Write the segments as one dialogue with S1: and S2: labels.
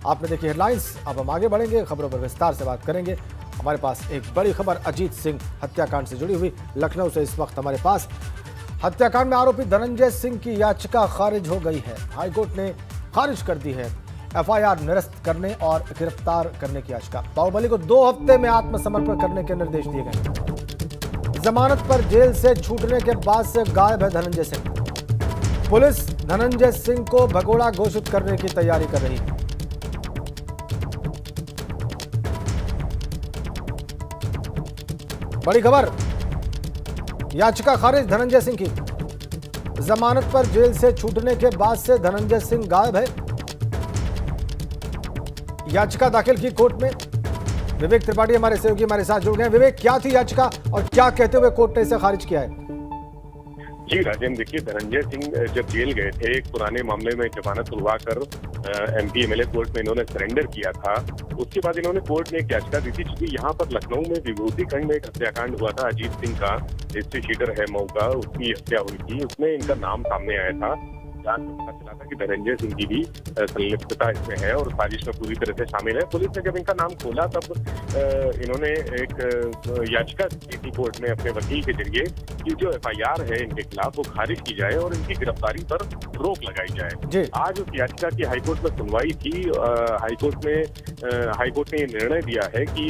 S1: आपने देखी हेडलाइंस। अब हम आगे बढ़ेंगे, खबरों पर विस्तार से बात करेंगे। हमारे पास एक बड़ी खबर अजीत सिंह हत्याकांड से जुड़ी हुई लखनऊ से इस वक्त हमारे पास। हत्याकांड में आरोपी धनंजय सिंह की याचिका खारिज हो गई है। हाईकोर्ट ने खारिज कर दी है एफआईआर निरस्त करने और गिरफ्तार करने की याचिका। बाहुबली को 2 हफ्ते में आत्मसमर्पण करने के निर्देश दिए गए। जमानत पर जेल से छूटने के बाद से गायब है धनंजय सिंह। पुलिस धनंजय सिंह को भगोड़ा घोषित करने की तैयारी कर रही है। बड़ी खबर, याचिका खारिज धनंजय सिंह की। जमानत पर जेल से छूटने के बाद से धनंजय सिंह गायब है। याचिका दाखिल की कोर्ट में। विवेक त्रिपाठी हमारे सहयोगी हमारे साथ जुड़ गए। विवेक, क्या थी याचिका और क्या कहते हुए कोर्ट ने इसे खारिज किया है?
S2: जी राजेंद्र, देखिए, धनंजय सिंह जब जेल गए थे, एक पुराने मामले में जमानत तुलवाकर एमपी एमएलए कोर्ट में इन्होंने सरेंडर किया था। उसके बाद इन्होंने कोर्ट में एक याचिका दी थी, क्योंकि यहाँ पर लखनऊ में विभूति खंड में एक हत्याकांड हुआ था। अजीत सिंह का हिस्ट्री शीटर है मऊ का, उसकी हत्या हुई थी। उसमें इनका नाम सामने आया था। जांच में पता चला था कि धनंजय सिंह की भी संलिप्तता इसमें है और साजिश में पूरी तरह से शामिल है। पुलिस ने जब इनका नाम खोला तब इन्होंने एक याचिका की थी कोर्ट में अपने वकील के जरिए कि जो एफआईआर है इनके खिलाफ वो खारिज की जाए और इनकी गिरफ्तारी पर रोक लगाई जाए। आज उस याचिका की हाईकोर्ट में सुनवाई थी। हाईकोर्ट ने ये निर्णय दिया है कि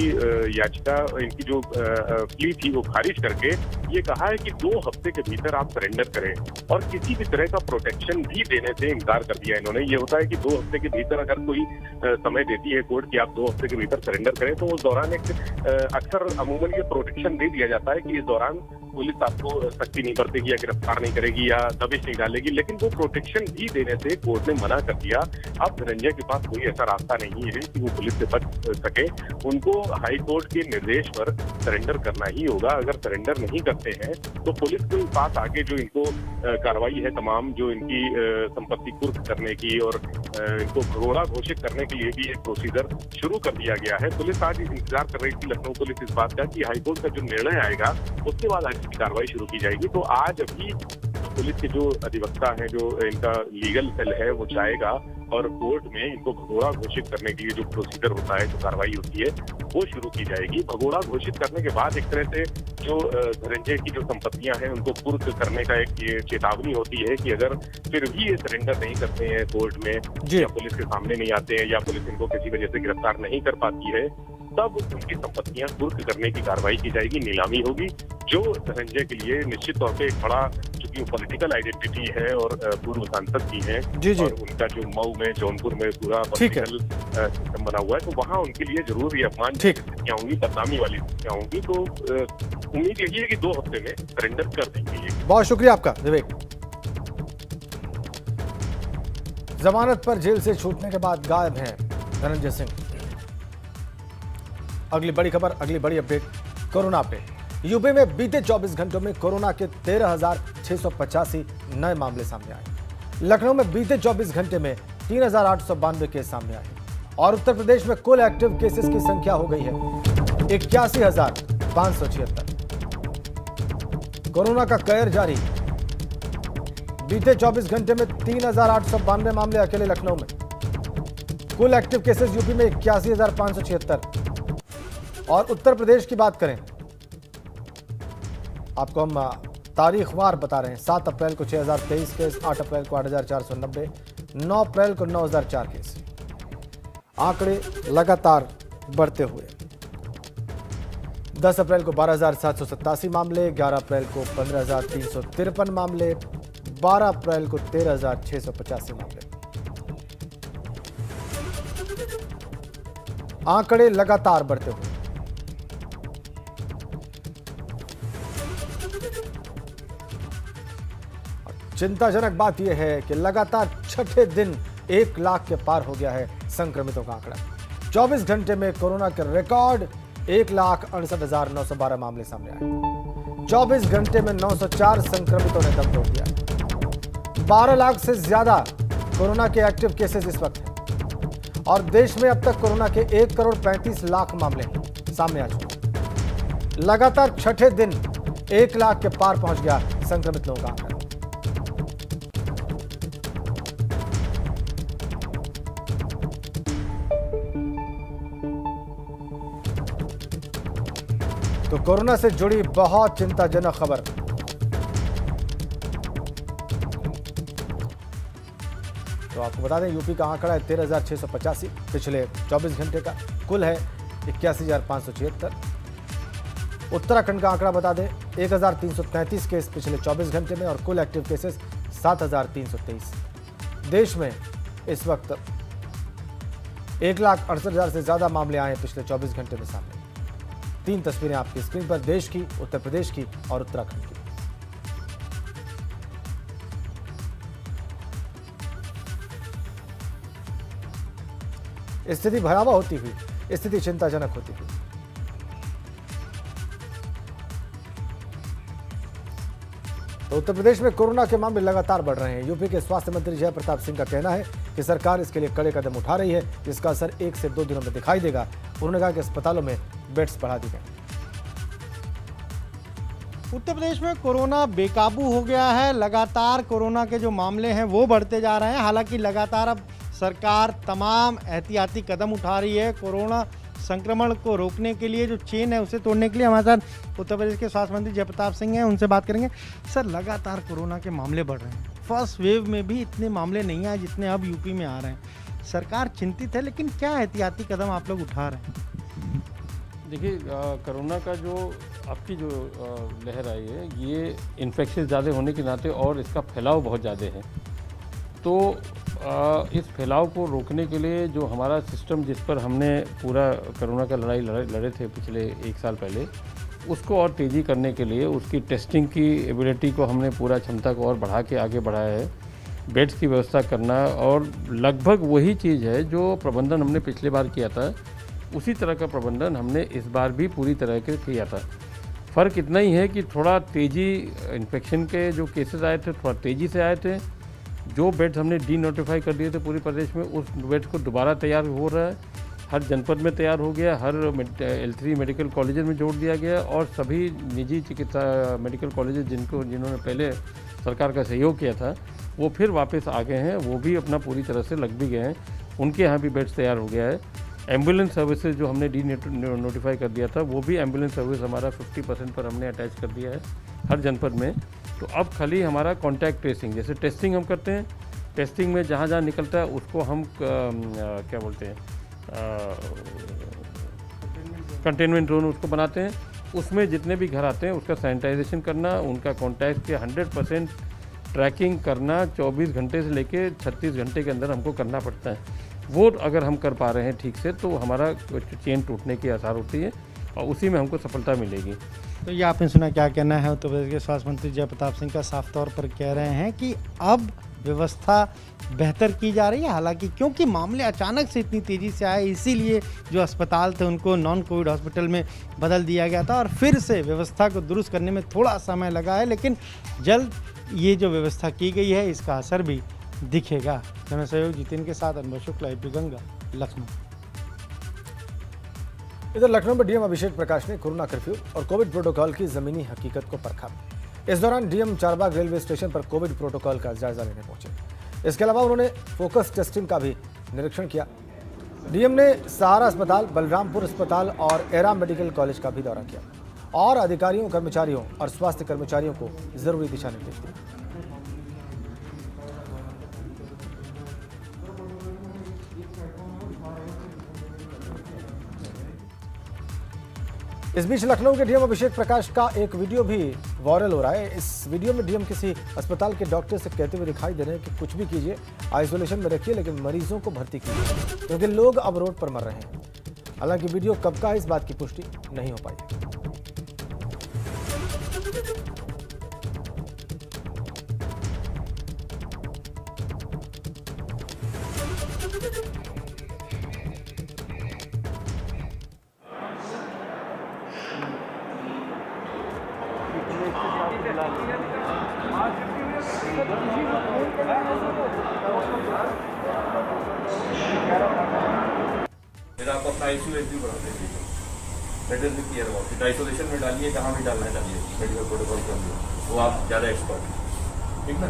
S2: याचिका इनकी जो प्ली थी वो खारिज करके ये कहा है कि 2 हफ्ते के भीतर आप सरेंडर करें और किसी भी तरह का प्रोटेक्शन भी देने से इनकार कर दिया इन्होंने। ये होता है कि 2 हफ्ते के भीतर अगर कोई समय देती है कोर्ट कि आप 2 हफ्ते के भीतर सरेंडर करें, तो उस दौरान एक अक्सर अमूमन ये प्रोटेक्शन दे दिया जाता है कि इस दौरान पुलिस आपको सख्ती नहीं बरतेगी या गिरफ्तार नहीं करेगी या दबिश नहीं डालेगी। लेकिन वो प्रोटेक्शन भी देने से कोर्ट ने मना कर दिया। अब धनंजय के पास कोई ऐसा रास्ता नहीं है कि वो पुलिस से बच सके। उनको हाई कोर्ट के निर्देश पर सरेंडर करना ही होगा। अगर सरेंडर नहीं करते हैं तो पुलिस के पास आगे जो इनको कार्रवाई है, तमाम जो इनकी संपत्ति कुर्क करने की और इनको भगोड़ा घोषित करने के लिए भी एक प्रोसीजर शुरू कर दिया गया है। पुलिस आज इंतजार कर रही थी, लखनऊ पुलिस, इस बात का कि हाईकोर्ट का जो निर्णय आएगा उसके बाद कार्रवाई शुरू की जाएगी। तो आज अभी पुलिस के जो अधिवक्ता हैं, जो इनका लीगल सेल है, वो जाएगा और कोर्ट में इनको भगोड़ा घोषित करने के लिए जो प्रोसीजर होता है, जो कार्रवाई होती है, वो शुरू की जाएगी। भगोड़ा घोषित करने के बाद एक तरह से जो धनंजय की जो संपत्तियां हैं उनको कुर्क करने का एक ये चेतावनी होती है कि अगर फिर भी ये सरेंडर नहीं करते हैं कोर्ट में या पुलिस के सामने नहीं आते हैं या पुलिस इनको किसी वजह से गिरफ्तार नहीं कर पाती है, तब उनकी संपत्तियां कुर्क करने की कार्रवाई की जाएगी, नीलामी होगी, जो धनंजय के लिए निश्चित तौर पे एक बड़ा, चूंकि वो पॉलिटिकल आइडेंटिटी है और पूर्व सांसद भी हैं और उनका जो मऊ में, जौनपुर में पूरा पॉलिटिकल सिस्टम बना हुआ है, तो वहाँ उनके लिए जरूर ये अपमान की स्थितियां होंगी, बदनामी वाली स्थितियां होंगी। तो उम्मीद यही है कि 2 हफ्ते में सरेंडर कर देंगे।
S1: बहुत शुक्रिया आपका विवेक। जमानत पर जेल से छूटने के बाद गायब है धनंजय सिंह। अगली बड़ी खबर, अगली बड़ी अपडेट कोरोना पे। यूपी में बीते 24 घंटों में कोरोना के 13,685 नए मामले सामने आए। लखनऊ में बीते 24 घंटे में 3,892 केस सामने आए और उत्तर प्रदेश में कुल एक्टिव केसेस की संख्या हो गई है 81,576। कोरोना का कहर जारी। बीते 24 घंटे में 3,892 मामले अकेले लखनऊ में। कुल एक्टिव केसेस यूपी में 81,576। और उत्तर प्रदेश की बात करें, आपको हम तारीखवार बता रहे हैं। 7 अप्रैल को 6,023 केस, 8 अप्रैल को 8,490, 9 अप्रैल को 9,004 केस। आंकड़े लगातार बढ़ते हुए 10 अप्रैल को 12,787 मामले, 11 अप्रैल को 15,353 मामले, 12 अप्रैल को 13,685 मामले। आंकड़े लगातार बढ़ते हुए चिंताजनक बात यह है कि लगातार छठे दिन 1 लाख के पार हो गया है संक्रमितों का आंकड़ा। 24 घंटे में कोरोना के रिकॉर्ड 1,68,912 मामले सामने आए। 24 घंटे में 904 संक्रमितों ने दम तोड़ दिया। 12 लाख से ज्यादा कोरोना के एक्टिव केसेस इस वक्त हैं और देश में अब तक कोरोना के 1,35,00,000 मामले सामने आ चुके। लगातार छठे दिन 1 लाख के पार पहुंच गया संक्रमित लोगों का आंकड़ा। तो कोरोना से जुड़ी बहुत चिंताजनक खबर। तो आपको बता दें यूपी का आंकड़ा है 13,685 पिछले 24 घंटे का, कुल है 81,576। उत्तराखंड का आंकड़ा बता दें 1,333 केस पिछले 24 घंटे में और कुल एक्टिव केसेस 7,323। देश में इस वक्त 1,68,000 से ज्यादा मामले आए हैं पिछले 24 घंटे में सामने। 3 तस्वीरें आपकी स्क्रीन पर देश की, उत्तर प्रदेश की और उत्तराखंड की। स्थिति भयावह होती हुई, स्थिति चिंताजनक होती हुई। तो उत्तर प्रदेश में कोरोना के मामले लगातार बढ़ रहे हैं। यूपी के स्वास्थ्य मंत्री जय प्रताप सिंह का कहना है कि सरकार इसके लिए कड़े कदम उठा रही है, जिसका असर 1 से 2 दिनों में दिखाई देगा। उन्होंने कहा कि अस्पतालों में बेड्स बढ़ा दी गए।
S3: उत्तर प्रदेश में कोरोना बेकाबू हो गया है। लगातार कोरोना के जो मामले हैं वो बढ़ते जा रहे हैं। हालांकि लगातार अब सरकार तमाम एहतियाती कदम उठा रही है कोरोना संक्रमण को रोकने के लिए, जो चेन है उसे तोड़ने के लिए। हमारे साथ उत्तर प्रदेश के स्वास्थ्य मंत्री जय प्रताप सिंह हैं, उनसे बात करेंगे। सर, लगातार कोरोना के मामले बढ़ रहे हैं। फर्स्ट वेव में भी इतने मामले नहीं आए जितने अब यूपी में आ रहे हैं। सरकार चिंतित है, लेकिन क्या एहतियाती कदम आप लोग उठा रहे हैं?
S4: देखिए, कोरोना का जो आपकी जो लहर आई है, ये इन्फेक्शन ज़्यादा होने के नाते और इसका फैलाव बहुत ज़्यादा है। तो इस फैलाव को रोकने के लिए जो हमारा सिस्टम, जिस पर हमने पूरा कोरोना का लड़ाई लड़े थे पिछले 1 साल पहले, उसको और तेज़ी करने के लिए उसकी टेस्टिंग की एबिलिटी को हमने पूरा क्षमता को और बढ़ा के आगे बढ़ाया है। बेड्स की व्यवस्था करना और लगभग वही चीज़ है जो प्रबंधन हमने पिछले बार किया था, उसी तरह का प्रबंधन हमने इस बार भी पूरी तरह के किया था। फ़र्क इतना ही है कि थोड़ा तेज़ी, इन्फेक्शन के जो केसेस आए थे थोड़ा तेज़ी से आए थे। जो बेड्स हमने डी नोटिफाई कर दिए थे पूरे प्रदेश में, उस बेड्स को दोबारा तैयार हो रहा है। हर जनपद में तैयार हो गया, हर L3 मेडिकल कॉलेज में जोड़ दिया गया और सभी निजी चिकित्सा मेडिकल कॉलेज जिन्होंने पहले सरकार का सहयोग किया था, वो फिर वापस आ गए हैं। वो भी अपना पूरी तरह से लग भी गए हैं, उनके यहाँ भी बेड्स तैयार हो गया है। एम्बुलेंस सर्विसेज जो हमने डी नोटिफाई कर दिया था, वो भी एम्बुलेंस सर्विस हमारा 50% पर हमने अटैच कर दिया है हर जनपद में। तो अब खाली हमारा कॉन्टैक्ट ट्रेसिंग, जैसे टेस्टिंग हम करते हैं, टेस्टिंग में जहाँ जहाँ निकलता है उसको हम क्या बोलते हैं, कंटेनमेंट जोन उसको बनाते हैं। उसमें जितने भी घर आते हैं उसका सैनिटाइजेशन करना, उनका कॉन्टैक्ट के 100% ट्रैकिंग करना 24 घंटे से लेकर 36 घंटे के अंदर हमको करना पड़ता है। वो अगर हम कर पा रहे हैं ठीक से, तो हमारा चेन टूटने की आसार होती है और उसी में हमको सफलता मिलेगी।
S3: तो ये आपने सुना, क्या कहना है उत्तर प्रदेश के स्वास्थ्य मंत्री जय प्रताप सिंह का। साफ तौर पर कह रहे हैं कि अब व्यवस्था बेहतर की जा रही है। हालांकि क्योंकि मामले अचानक से इतनी तेज़ी से आए, इसीलिए जो अस्पताल थे उनको नॉन कोविड हॉस्पिटल में बदल दिया गया था और फिर से व्यवस्था को दुरुस्त करने में थोड़ा समय लगा है। लेकिन जल्द ये जो व्यवस्था की गई है, इसका असर भी दिखेगा। कैमरा सहयोग जितेंद्र के साथ अनुभव शुक्ला, AP गंगा, लखनऊ।
S1: इधर लखनऊ में डीएम अभिषेक प्रकाश ने कोरोना कर्फ्यू और कोविड प्रोटोकॉल की जमीनी हकीकत को परखा। इस दौरान डीएम चारबाग रेलवे स्टेशन पर कोविड प्रोटोकॉल का जायजा लेने पहुंचे। इसके अलावा उन्होंने फोकस टेस्टिंग का भी निरीक्षण किया। डीएम ने सहारा अस्पताल, बलरामपुर अस्पताल और एरा मेडिकल कॉलेज का भी दौरा किया और अधिकारियों, कर्मचारियों और स्वास्थ्य कर्मचारियों को जरूरी दिशा निर्देश दिए। इस बीच लखनऊ के डीएम अभिषेक प्रकाश का एक वीडियो भी वायरल हो रहा है। इस वीडियो में डीएम किसी अस्पताल के डॉक्टर से कहते हुए दिखाई दे रहे हैं कि कुछ भी कीजिए, आइसोलेशन में रखिए, लेकिन मरीजों को भर्ती कीजिए क्योंकि लोग अब रोड पर मर रहे हैं। हालांकि वीडियो कब का है, इस बात की पुष्टि नहीं हो पाई।
S5: फिर आप अपना आइसोलेट भी बढ़ा देंगे। Let us B clear about it. Isolation में डालिए, कहाँ भी डालना है डालिए, मेडिकल प्रोटोकॉल के अंदर, वो आप ज़्यादा एक्सपर्ट हैं, ठीक ना।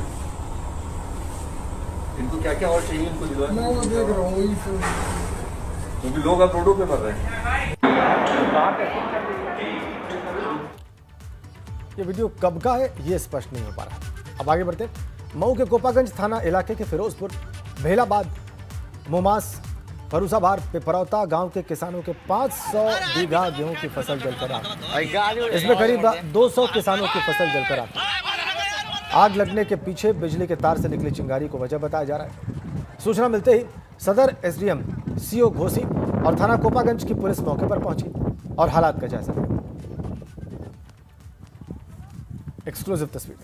S5: इनको क्या क्या और चाहिए, इनको दिलवा, मैं वो देख रहा हूँ, क्योंकि लोग अब रोडों पे मर रहे हैं।
S1: ये वीडियो कब का है ये स्पष्ट नहीं हो पा रहा। अब आगे बढ़ते हैं। मऊ के कोपागंज थाना इलाके के फिरोजपुर, भेलाबाद, मुमास, फरूसाबाद, पिपरौता गांव के किसानों के 500 बीघा गेहूं की फसल जलकर आग। इसमें करीब 200 किसानों की फसल जलकर आग लगने के पीछे बिजली के तार से निकली चिंगारी को वजह बताया जा रहा है। सूचना मिलते ही सदर एसडीएम सीओ घोसी और थाना कोपागंज की पुलिस मौके पर पहुंची और हालात का जायजा लिया। एक्सक्लूसिव तस्वीर।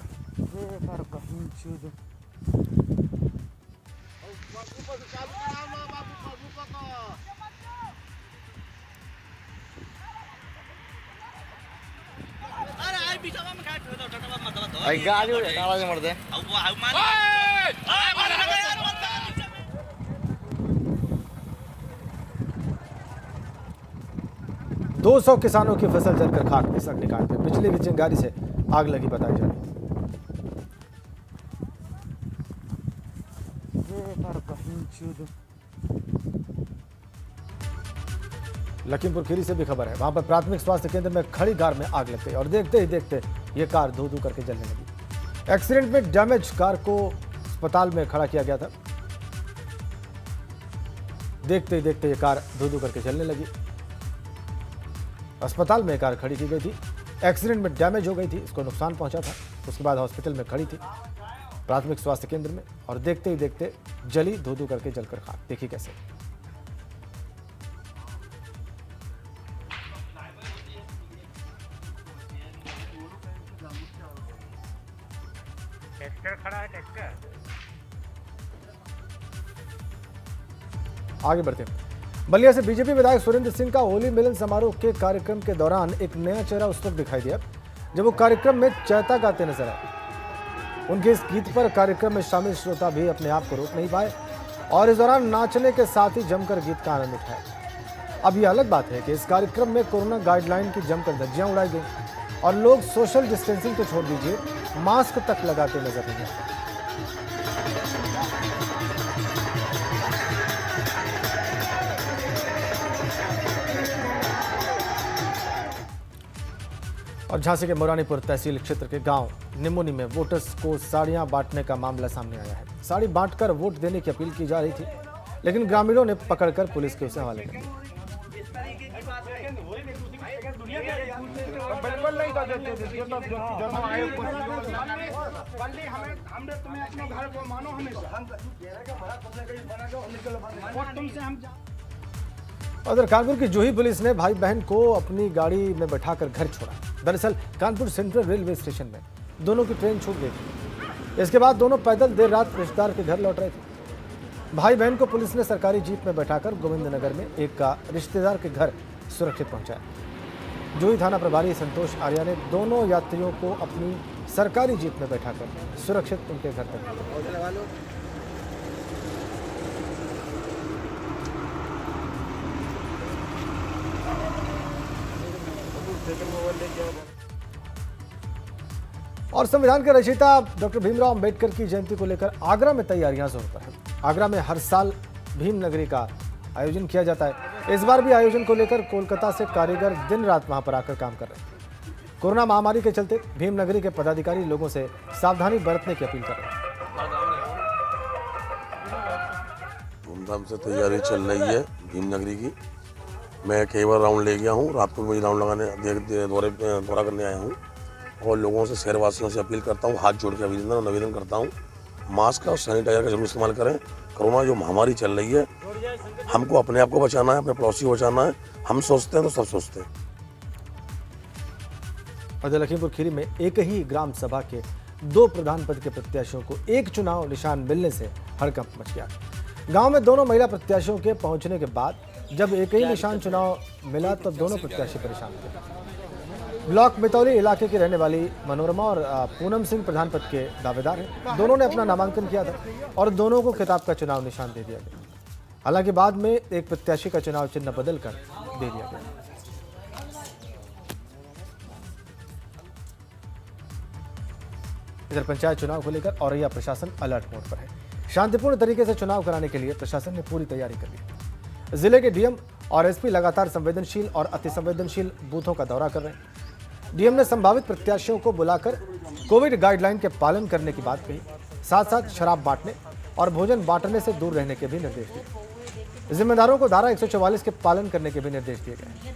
S6: गाड़ी मरते
S1: 200 किसानों की फसल जलकर खाक में। इस अग्निकांड में बिजली की चिंगारी से आग लगी बताई जा रही है। लखीमपुर खीरी से भी खबर है। वहां पर प्राथमिक स्वास्थ्य केंद्र में खड़ी कार में आग लग गई और देखते ही देखते ये कार धू धू करके जलने लगी। एक्सीडेंट में डैमेज कार को अस्पताल में खड़ा किया गया था। देखते ही देखते ये कार धू धू करके जलने लगी। अस्पताल में कार खड़ी की गई थी। एक्सीडेंट में डैमेज हो गई थी, इसको नुकसान पहुंचा था। उसके बाद हॉस्पिटल में खड़ी थी प्राथमिक स्वास्थ्य केंद्र में और देखते ही देखते जली धू धू करके जलकर खाक। देखिए कैसे।
S7: ट्रैक्टर खड़ा है, ट्रैक्टर।
S1: आगे बढ़ते हैं। बलिया से बीजेपी विधायक सुरेंद्र सिंह का होली मिलन समारोह के कार्यक्रम के दौरान एक नया चेहरा उस वक्त दिखाई दिया जब वो कार्यक्रम में चैता गाते नजर आए। उनके इस गीत पर कार्यक्रम में शामिल श्रोता भी अपने आप को रोक नहीं पाए और इस दौरान नाचने के साथ ही जमकर गीत का आनंद उठाया। अब यह अलग बात है कि इस कार्यक्रम में कोरोना गाइडलाइन की जमकर धज्जियां उड़ाई गई और लोग सोशल डिस्टेंसिंग तो छोड़ दीजिए, मास्क तक लगाते नजर नहीं आए। और झांसी के मोरानीपुर तहसील क्षेत्र के गांव निमोनी में वोटर्स को साड़ियां बांटने का मामला सामने आया है। साड़ी बांटकर वोट देने की अपील की जा रही थी, लेकिन ग्रामीणों ने पकड़कर पुलिस के उसे हवाले कर दिया। उधर कानपुर की जूही पुलिस ने भाई बहन को अपनी गाड़ी में बैठाकर घर छोड़ा। दरअसल कानपुर सेंट्रल रेलवे स्टेशन में दोनों की ट्रेन छूट गई थी। इसके बाद दोनों पैदल देर रात रिश्तेदार के घर लौट रहे थे। भाई बहन को पुलिस ने सरकारी जीप में बैठाकर गोविंदनगर में एक का रिश्तेदार के घर सुरक्षित पहुंचाया। जूही थाना प्रभारी संतोष आर्या ने दोनों यात्रियों को अपनी सरकारी जीप में बैठाकर सुरक्षित उनके घर तक भेजा। और संविधान के रचयिता डॉक्टर भीमराव अंबेडकर की जयंती को लेकर आगरा में तैयारियां जोरों पर हैं। आगरा में हर साल भीम नगरी का आयोजन किया जाता है। इस बार भी आयोजन को लेकर कोलकाता से कारीगर दिन रात वहां पर आकर काम कर रहे हैं। कोरोना महामारी के चलते भीम नगरी के पदाधिकारी लोगों से सावधानी बरतने की अपील कर रहे हैं।
S8: धूमधाम से तैयारी चल रही है भीम नगरी की। मैं कई बार राउंड ले गया हूँ, रात को भी राउंड लगाने दौरा करने आया हूँ और लोगों से, शहरवासियों से अपील करता हूँ, हाथ जोड़ के निवेदन करता हूँ, मास्क और सैनिटाइजर का जरूर इस्तेमाल करें। कोरोना जो महामारी चल रही है, हमको अपने आप को बचाना है, अपने पड़ोसी को बचाना है। हम सोचते हैं तो सब सोचते हैं।
S1: और लखीमपुर खीरी में एक ही ग्राम सभा के 2 प्रधान पद के प्रत्याशियों को एक चुनाव निशान मिलने से हड़कंप मच गया। गांव में दोनों महिला प्रत्याशियों के पहुंचने के बाद जब एक ही निशान चुनाव मिला तो दोनों प्रत्याशी परेशान थे। ब्लॉक मितौली इलाके की रहने वाली मनोरमा और पूनम सिंह प्रधान पद के दावेदार हैं। दोनों ने अपना नामांकन किया था और दोनों को खिताब का चुनाव निशान दे दिया गया। हालांकि बाद में एक प्रत्याशी का चुनाव चिन्ह बदल कर दे दिया गया। इधर पंचायत चुनाव को लेकर औरैया प्रशासन अलर्ट मोड पर है। शांतिपूर्ण तरीके से चुनाव कराने के लिए प्रशासन ने पूरी तैयारी कर ली है। जिले के डीएम और एसपी लगातार संवेदनशील और अति संवेदनशील बूथों का दौरा कर रहे हैं। डीएम ने संभावित प्रत्याशियों को बुलाकर कोविड गाइडलाइन के पालन करने की बात कही। साथ साथ शराब बांटने और भोजन बांटने से दूर रहने के भी निर्देश दिए। जिम्मेदारों को धारा 144 के पालन करने के भी निर्देश दिए गए।